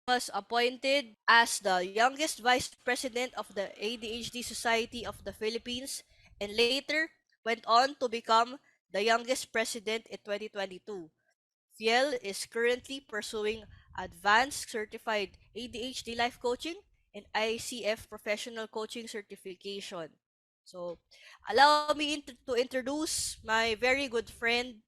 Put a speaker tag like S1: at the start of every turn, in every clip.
S1: was appointed as the youngest vice president of the ADHD Society of the Philippines and later went on to become the youngest president in 2022. Fiel is currently pursuing advanced certified ADHD life coaching and ICF professional coaching certification. So, allow me to introduce my very good friend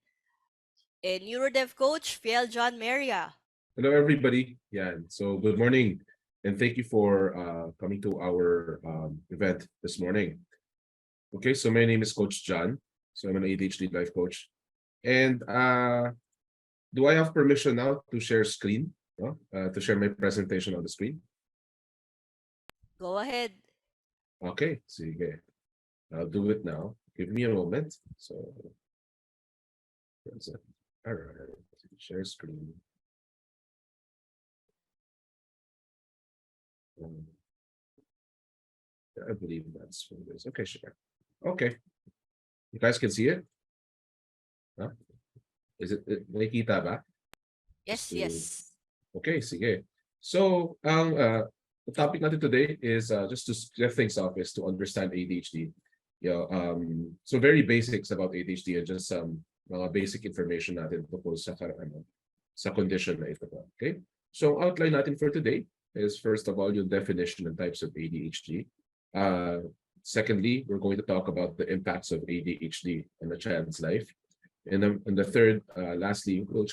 S1: and Neurodevcoach Fiel John Meria.
S2: Hello, everybody. Yeah, so good morning, and thank you for coming to our event this morning. Okay, so my name is Coach John. So I'm an ADHD life coach. And do I have permission now to share screen? No? To share my presentation on the screen?
S1: Go ahead.
S2: Okay, sige. I'll do it now. Give me a moment. So, all right, share screen. I believe that's what it is. Okay, sure. Okay. You guys can see it? Huh? Is it nakikita ba? Just
S1: Yes,
S2: to
S1: yes.
S2: Okay, sige. So, the topic natin today is just to get things off is to understand ADHD. So very basics about ADHD and just some mga basic information natin tungkol sa condition na ito. Okay? So, outline natin for today is first of all yung definition and types of ADHD. Secondly, we're going to talk about the impacts of ADHD on the child's life. And the third, lastly, we'll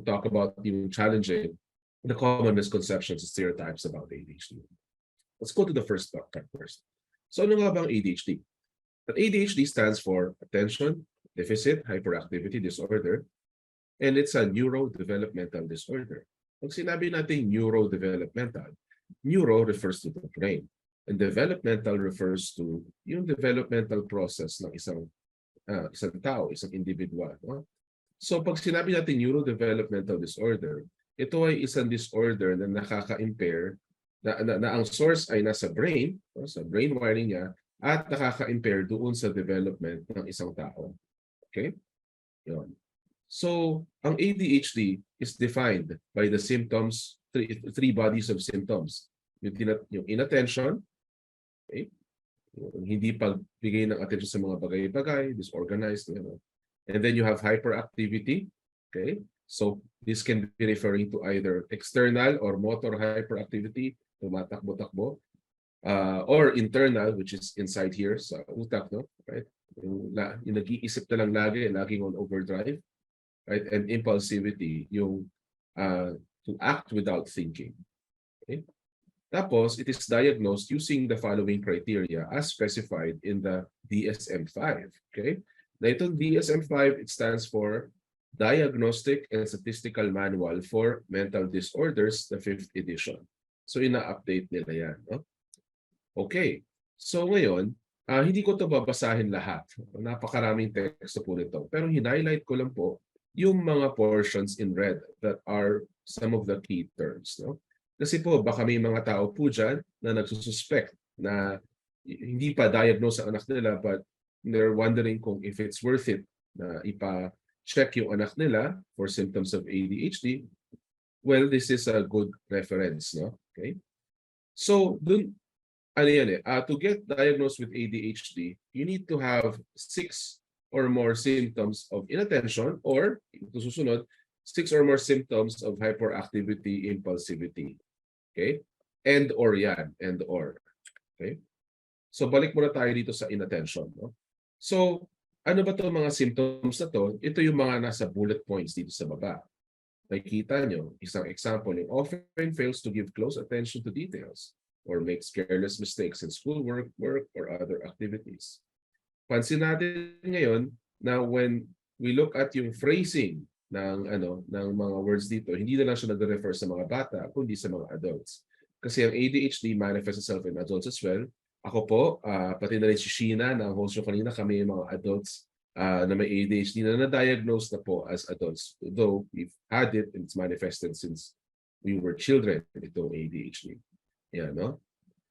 S2: talk about even challenging the common misconceptions and stereotypes about ADHD. Let's go to the first part first. So ano nga bang ADHD? ADHD stands for Attention Deficit Hyperactivity Disorder, and it's a neurodevelopmental disorder. Pag sinabi natin neurodevelopmental, neuro refers to the brain, and developmental refers to yung developmental process ng isang tao, isang individual. No? So pag sinabi natin neurodevelopmental disorder, ito ay isang disorder na nakaka-impair na ang source ay nasa brain, no, sa brain wiring niya, at nakaka-impair doon sa development ng isang tao. Okay? Yun. So, ang ADHD is defined by the symptoms, three bodies of symptoms. Yung inattention, okay? Yung hindi pagbigay ng attention sa mga bagay-bagay, disorganized, And then you have hyperactivity, okay? So this can be referring to either external or motor hyperactivity, tumatakbo-takbo, or internal, which is inside here sa utak, no? Right? Yung nag-iisip na lang laging on overdrive, right? And impulsivity, yung to act without thinking. Okay? Tapos, it is diagnosed using the following criteria as specified in the DSM-5. Okay? Na itong DSM-5, it stands for Diagnostic and Statistical Manual for Mental Disorders, the 5th edition. So, ina-update nila yan. No? Okay. So, ngayon, hindi ko ito babasahin lahat. Napakaraming teksto po nito. Pero hin-highlight ko lang po yung mga portions in red that are some of the key terms. No? Kasi po, baka may mga tao po dyan na nagsususpect na hindi pa diagnose ang anak nila but they're wondering kung if it's worth it na ipa-check yung anak nila for symptoms of ADHD. Well, this is a good reference. No? Okay? So, to get diagnosed with ADHD, you need to have 6 or more symptoms of inattention or, ito susunod, 6 or more symptoms of hyperactivity, impulsivity. Okay? And or yan. And or. Okay? So balik muna tayo dito sa inattention. No? So ano ba itong mga symptoms na to? Ito yung mga nasa bullet points dito sa baba. Nakikita nyo, isang example, yung often fails to give close attention to details or makes careless mistakes in schoolwork, work, or other activities. Pansin natin ngayon na when we look at yung phrasing ng mga words dito, hindi na lang siya nagre-refer sa mga bata, kundi sa mga adults. Kasi ang ADHD manifests itself in adults as well. Ako po, pati na rin si Sheena, na host nyo kanina, kami yung mga adults na may ADHD na na-diagnose na po as adults. Though we've had it and it's manifested since we were children, itong ADHD. Yeah, no?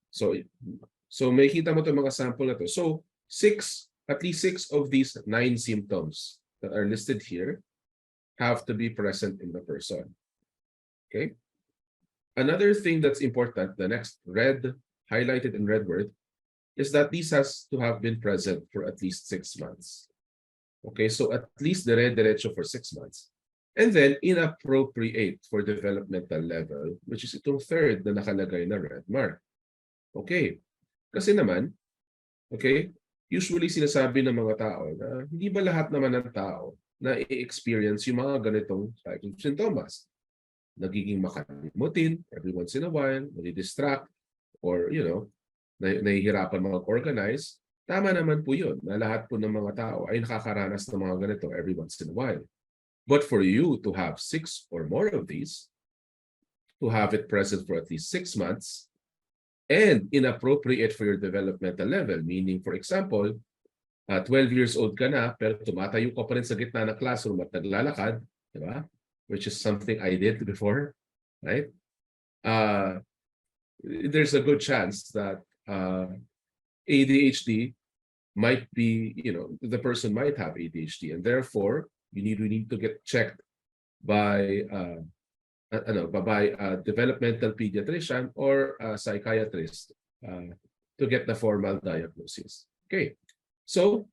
S2: So makikita mo itong mga sample na to. So at least 6 of these 9 symptoms that are listed here have to be present in the person. Okay? Another thing that's important, the next red, highlighted in red word, is that this has to have been present for at least 6 months. Okay, so at least dire-diretso for 6 months. And then inappropriate for developmental level, which is itong third na nakalagay na red mark. Okay, kasi naman, okay, usually sinasabi ng mga tao na hindi ba lahat naman ng tao na i-experience yung mga ganitong type of sintomas. Nagiging makalimutin every once in a while, nadi-distract, or nahihirapan mag-organize. Tama naman po yun na lahat po ng mga tao ay nakakaranas ng mga ganito every once in a while. But for you to have 6 or more of these, to have it present for at least 6 months, and inappropriate for your developmental level, meaning, for example, 12 years old ka na, pero tumatayo ka pa rin sa gitna ng classroom at naglalakad, di ba? Which is something I did before, right? There's a good chance that ADHD might be, the person might have ADHD, and therefore we need to get checked by a developmental pediatrician or a psychiatrist to get the formal diagnosis. Okay, so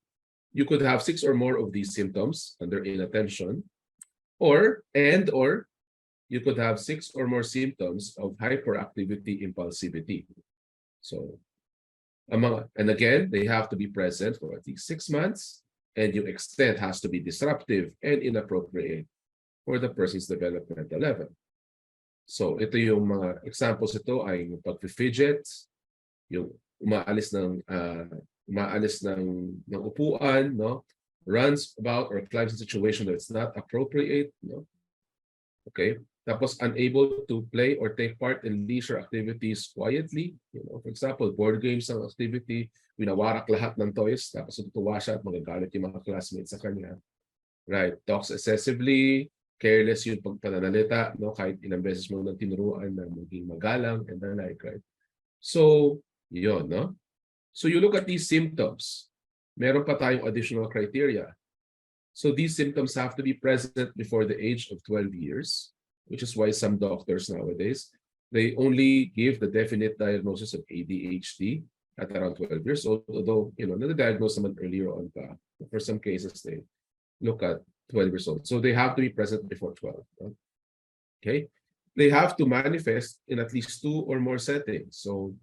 S2: you could have 6 or more of these symptoms under inattention, or you could have 6 or more symptoms of hyperactivity, impulsivity. So, and again, they have to be present for at least 6 months, and yung extent has to be disruptive and inappropriate for the person's developmental level. So, ito yung mga examples ito ay yung pag-fidget, yung umaalis ng upuan, no? Runs about or climbs a situation that's not appropriate, no? Okay? Tapos unable to play or take part in leisure activities quietly. For example, board games ang activity, winawarak lahat ng toys, tapos tutuwa siya at magagalit yung mga classmates sa kanya. Right? Talks excessively, careless yung pagpananalita, no? Kahit ilang beses mo nang tinuruan na maging magalang and the like, right? So, yun, no? So you look at these symptoms. Meron pa tayong additional criteria. So these symptoms have to be present before the age of 12 years, which is why some doctors nowadays, they only give the definite diagnosis of ADHD at around 12 years old, although, na-diagnose naman earlier on pa. For some cases, they look at 12 years old. So they have to be present before 12. Okay? They have to manifest in at least 2 or more settings. So,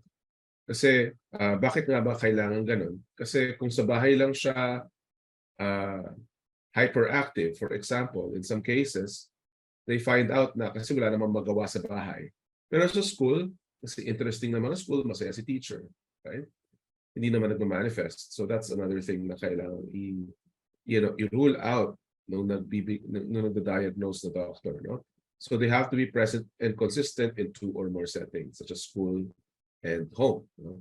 S2: kasi, bakit nga ba kailangan ganun? Kasi kung sa bahay lang siya hyperactive, for example, in some cases, they find out na kasi wala namang magawa sa bahay. Pero sa school, kasi interesting naman ang school, masaya si teacher, right? Hindi naman nagma-manifest. So that's another thing na kailangan i-rule out nung nagda-diagnose na doctor, no? So they have to be present and consistent in 2 or more settings, such as school and home. No?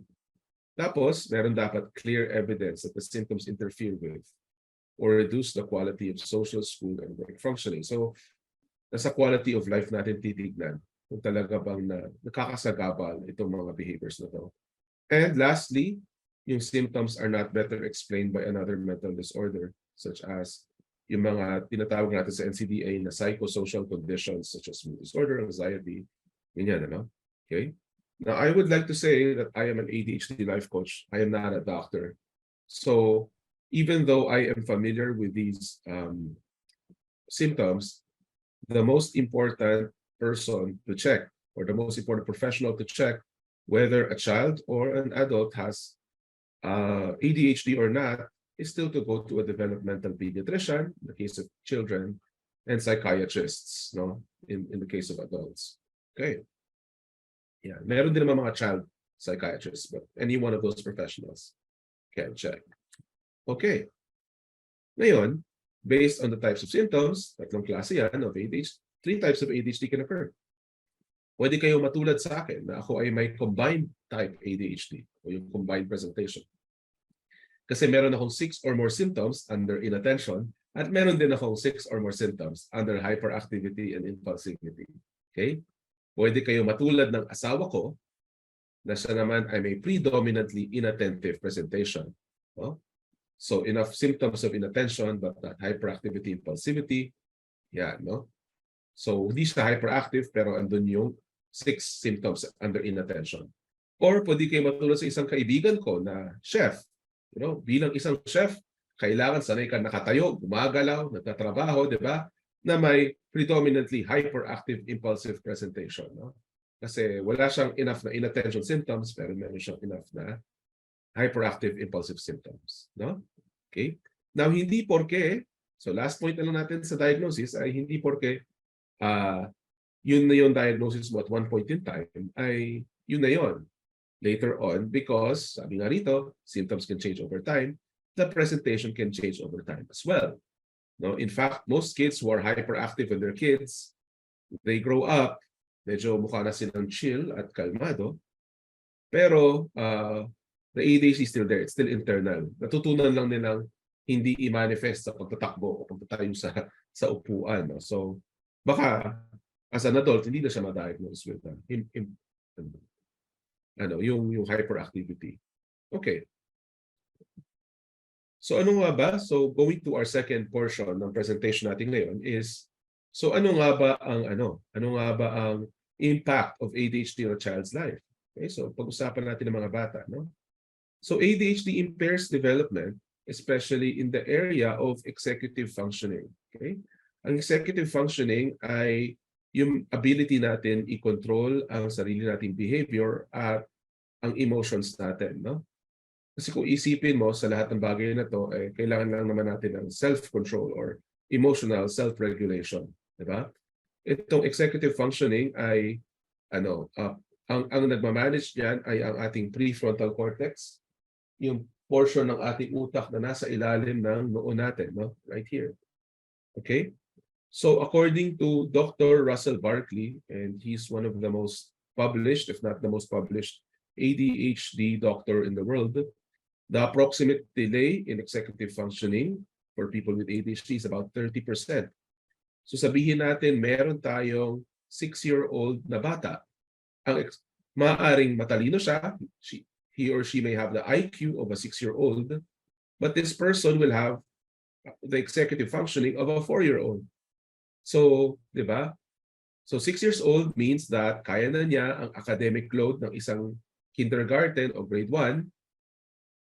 S2: Tapos, meron dapat clear evidence that the symptoms interfere with or reduce the quality of social, school, and work functioning. So, nasa quality of life natin titignan kung talaga bang nakakasagabal itong mga behaviors na to. And lastly, yung symptoms are not better explained by another mental disorder, such as yung mga tinatawag natin sa NCDA na psychosocial conditions such as mood disorder, anxiety, ganyan, ano? Okay? Now, I would like to say that I am an ADHD life coach. I am not a doctor. So, even though I am familiar with these symptoms, the most important person to check, or the most important professional to check whether a child or an adult has ADHD or not, is still to go to a developmental pediatrician in the case of children, and psychiatrists, no, in the case of adults. Okay. Yeah, meron din naman mga child psychiatrists, but any one of those professionals can check. Okay. Ngayon, based on the types of symptoms, tatlong klase yan of ADHD, 3 types of ADHD can occur. Pwede kayo matulad sa akin na ako ay may combined type ADHD o yung combined presentation. Kasi meron akong 6 or more symptoms under inattention at meron din akong 6 or more symptoms under hyperactivity and impulsivity. Okay? Pwede kayo matulad ng asawa ko na siya naman ay may predominantly inattentive presentation. No? So enough symptoms of inattention but not hyperactivity, impulsivity. Yan, no? So hindi siya hyperactive pero andun yung 6 symptoms under inattention. Or pwede kayo matulad sa isang kaibigan ko na chef. Bilang isang chef, kailangan sanay ka nakatayo, gumagalaw, nagtatrabaho, di ba? Na may predominantly hyperactive impulsive presentation. No? Kasi wala siyang enough na inattention symptoms, pero meron siyang enough na hyperactive impulsive symptoms. No? Okay? Now, hindi porke, so last point na lang natin sa diagnosis ay hindi porke yun na yung diagnosis mo at one point in time ay yun na yun. Later on, because sabi nga rito, symptoms can change over time, the presentation can change over time as well. No, in fact, most kids who are hyperactive when they're kids, they grow up, medyo mukha na silang chill at kalmado, pero the ADHD is still there, it's still internal. Natutunan lang nilang hindi i-manifest sa pagtatakbo o pagtatayo sa upuan. No? So, baka as an adult, hindi na siya ma-diagnose with yung hyperactivity. Okay. So ano nga ba? So going to our second portion ng presentation natin ngayon is, so ano nga ba ang impact of ADHD on a child's life? Okay, so pag-usapan natin ng mga bata, no? So ADHD impairs development, especially in the area of executive functioning. Okay? Ang executive functioning ay yung ability natin i-control ang sarili nating behavior at ang emotions natin, no? Kasi kung isipin mo sa lahat ng bagay na to, kailangan lang naman natin ng self-control or emotional self-regulation, di ba? Itong executive functioning ay ang nagmamanage niyan ay ang ating prefrontal cortex, yung portion ng ating utak na nasa ilalim ng noo natin, no? Right here. Okay? So according to Dr. Russell Barkley, and he's one of the most published, if not the most published, ADHD doctor in the world, the approximate delay in executive functioning for people with ADHD is about 30%. So sabihin natin, meron tayong 6-year-old na bata. Maaaring matalino siya, he or she may have the IQ of a 6-year-old, but this person will have the executive functioning of a 4-year-old. So, di ba? So 6 years old means that kaya na niya ang academic load ng isang kindergarten o grade 1,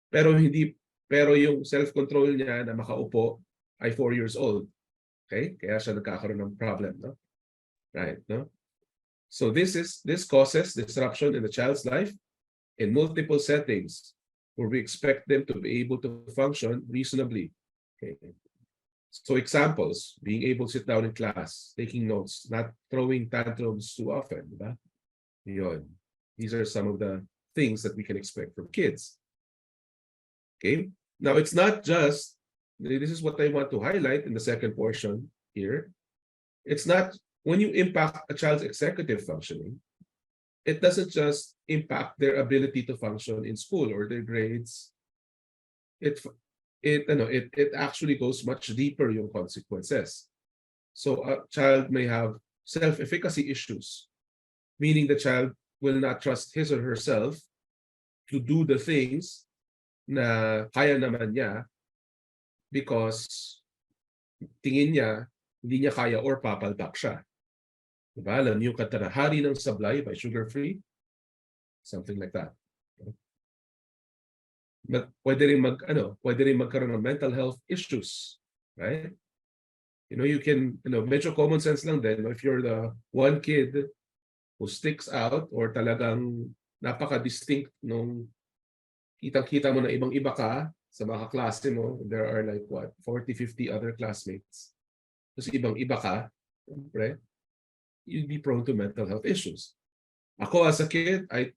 S2: pero yung self-control niya na makaupo ay 4 years old. Okay? Kaya siya nagkakaroon ng problem, no? Right, no? So this causes disruption in the child's life in multiple settings where we expect them to be able to function reasonably. Okay. So examples, being able to sit down in class, taking notes, not throwing tantrums too often. Diba? Yun. These are some of the things that we can expect from kids. Okay. Now, it's not just, this is what I want to highlight in the second portion here. It's not, when you impact a child's executive functioning, it doesn't just impact their ability to function in school or their grades. It actually goes much deeper yung consequences. So a child may have self-efficacy issues, meaning the child will not trust his or herself to do the things na kaya naman niya because tingin niya hindi niya kaya or papalpak siya. Diba? Alam niyo yung kanta na Hari ng Sablay by Sugar Free? Something like that. Pwede rin magkaroon ng mental health issues, right? You can, medyo common sense lang din, if you're the one kid who sticks out or talagang napaka-distinct nung kitang-kita mo na ibang-iba ka sa mga kaklase mo, there are like 40, 50 other classmates. Tapos ibang-iba ka, right? You'd be prone to mental health issues. Ako as a kid, I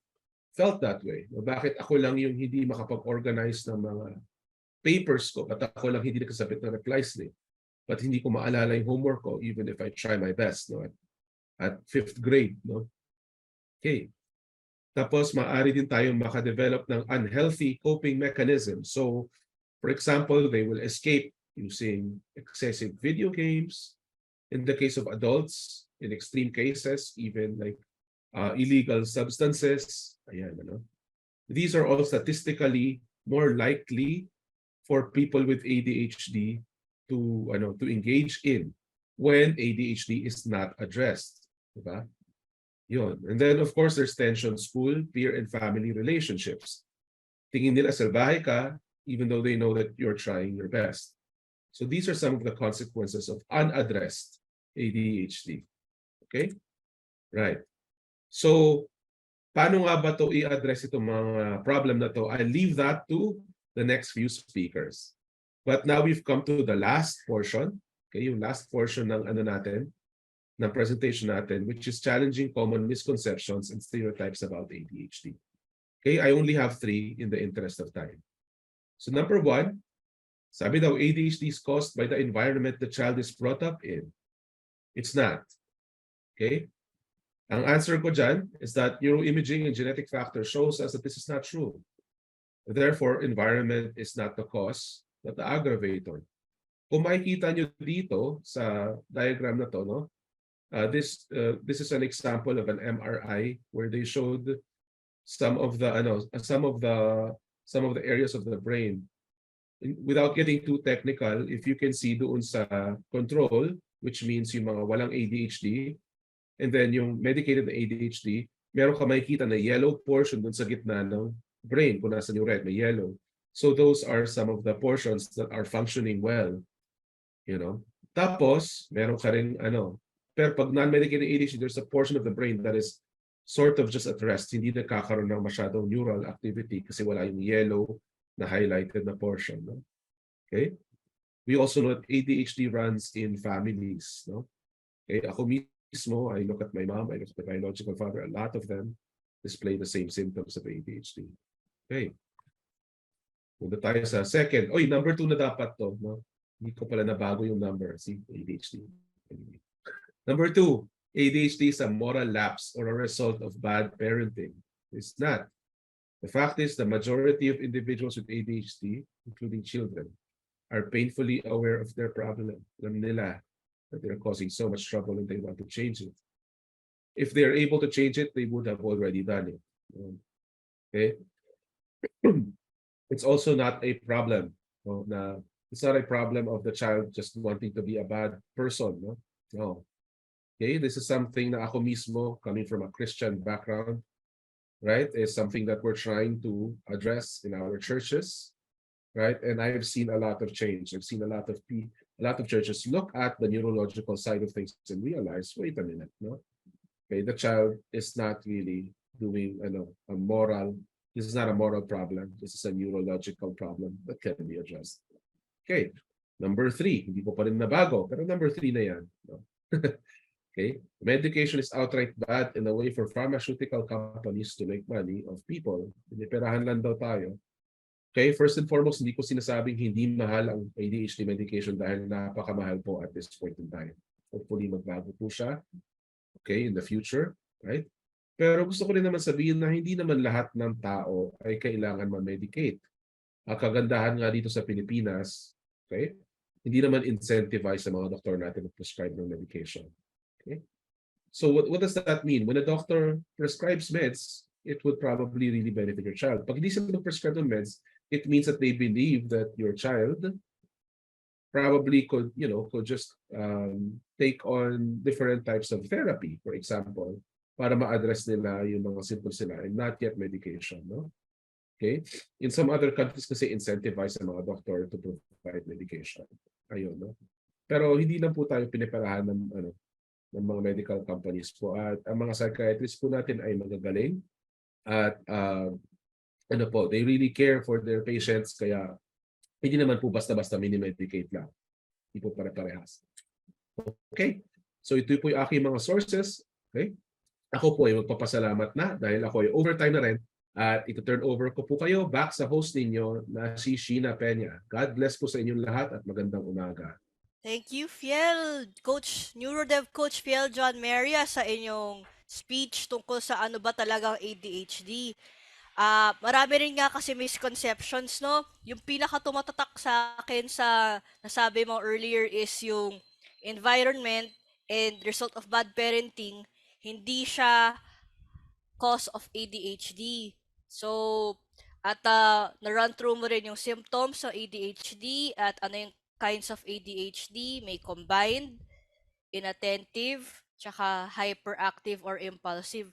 S2: felt that way. Bakit ako lang yung hindi makapag-organize ng mga papers ko at ako lang hindi nakasabit ng reply slip. But hindi ko maalala yung homework ko even if I try my best, no? At 5th grade, no? Okay. Tapos maaari din tayong makadevelop ng unhealthy coping mechanism. So, for example, they will escape using excessive video games. In the case of adults, in extreme cases, even like illegal substances. Ayan, These are all statistically more likely for people with ADHD to engage in when ADHD is not addressed. Diba? Yun. And then, of course, there's tension, school, peer, and family relationships. Tingin nila salbahe ka, even though they know that you're trying your best. So these are some of the consequences of unaddressed ADHD. Okay? Right. So, paano nga ba to i-address itong mga problem na to? I'll leave that to the next few speakers. But now we've come to the last portion. Okay, yung last portion ng ano natin, ng presentation natin, which is challenging common misconceptions and stereotypes about ADHD. Okay, I only have 3 in the interest of time. So number 1, sabi daw ADHD is caused by the environment the child is brought up in. It's not. Okay? Ang answer ko dyan is that neuroimaging and genetic factor shows us that this is not true. Therefore, environment is not the cause, but the aggravator. Kung makikita nyo dito sa diagram na to, no? This is an example of an MRI where they showed some of the areas of the brain. Without getting too technical, if you can see doon sa control, which means yung mga walang ADHD, and then yung medicated na ADHD, meron ka makikita na yellow portion doon sa gitna ng brain. Kung nasa yung red, may yellow. So those are some of the portions that are functioning well. You know? Tapos, meron ka rin pero pag non-medicated ADHD, there's a portion of the brain that is sort of just at rest. Hindi nakakaroon ng masyadong neural activity kasi wala yung yellow na highlighted na portion. No? Okay? We also know that ADHD runs in families. No? Okay? Ako mismo, I look at my mom, I look at my biological father, a lot of them display the same symptoms of ADHD. Okay. Punta tayo sa second. Oy, number 2 na dapat to. No? Hindi ko pala nabago yung number. See, ADHD. Number 2, ADHD is a moral lapse or a result of bad parenting. It's not. The fact is the majority of individuals with ADHD, including children, are painfully aware of their problem. Alam nila that they're causing so much trouble and they want to change it. If they're able to change it, they would have already done it. Okay? It's also not a problem. No? It's not a problem of the child just wanting to be a bad person. No. Okay, this is something na ako mismo, coming from a Christian background, right, is something that we're trying to address in our churches, right? And I've seen a lot of change. I've seen a lot of churches look at the neurological side of things and realize, wait a minute, no? Okay, the child is not really doing a moral. This is not a moral problem. This is a neurological problem that can be addressed. Okay, number 3, hindi po pa rin nabago, pero number 3 na yan. No? Okay, medication is outright bad in a way for pharmaceutical companies to make money of people. Piniperahan lang daw tayo. Okay, first and foremost, hindi ko sinasabing hindi mahal ang ADHD medication dahil napakamahal po at this point in time. Hopefully, magbago po siya, okay, in the future, right? Pero gusto ko rin naman sabihin na hindi naman lahat ng tao ay kailangan ma-medicate. Ang kagandahan nga dito sa Pilipinas, okay, hindi naman incentivize sa mga doktor natin na prescribe ng medication. Okay? So what does that mean? When a doctor prescribes meds, it would probably really benefit your child. Pag hindi sila prescribe ng meds, it means that they believe that your child probably could just take on different types of therapy, for example, para ma-address nila yung mga symptoms nila and not yet medication. No? Okay? In some other countries kasi incentivize ang mga doctor to provide medication. Ayun, no? Pero hindi lang po tayo piniperahan ng mga medical companies po. At ang mga psychiatrists po natin ay magagaling at they really care for their patients kaya hindi naman po basta-basta minimedicate lang. Hindi po pare-parehas. Okay? So ito po yung aking mga sources. Okay? Ako po ay magpapasalamat na dahil ako ay overtime na rin at ito-turn over ko po kayo back sa host ninyo na si Sheena Peña. God bless po sa inyong lahat at magandang umaga.
S1: Thank you, Neurodevcoach Fiel John Meria sa inyong speech tungkol sa ano ba talagang ADHD. Marami rin nga kasi misconceptions, no? Yung pinaka tumatatak sa akin sa nasabi mo earlier is yung environment and result of bad parenting, hindi siya cause of ADHD. So, at na-run through mo rin yung symptoms ng ADHD at ano yung kinds of ADHD, may combined, inattentive, tsaka hyperactive or impulsive.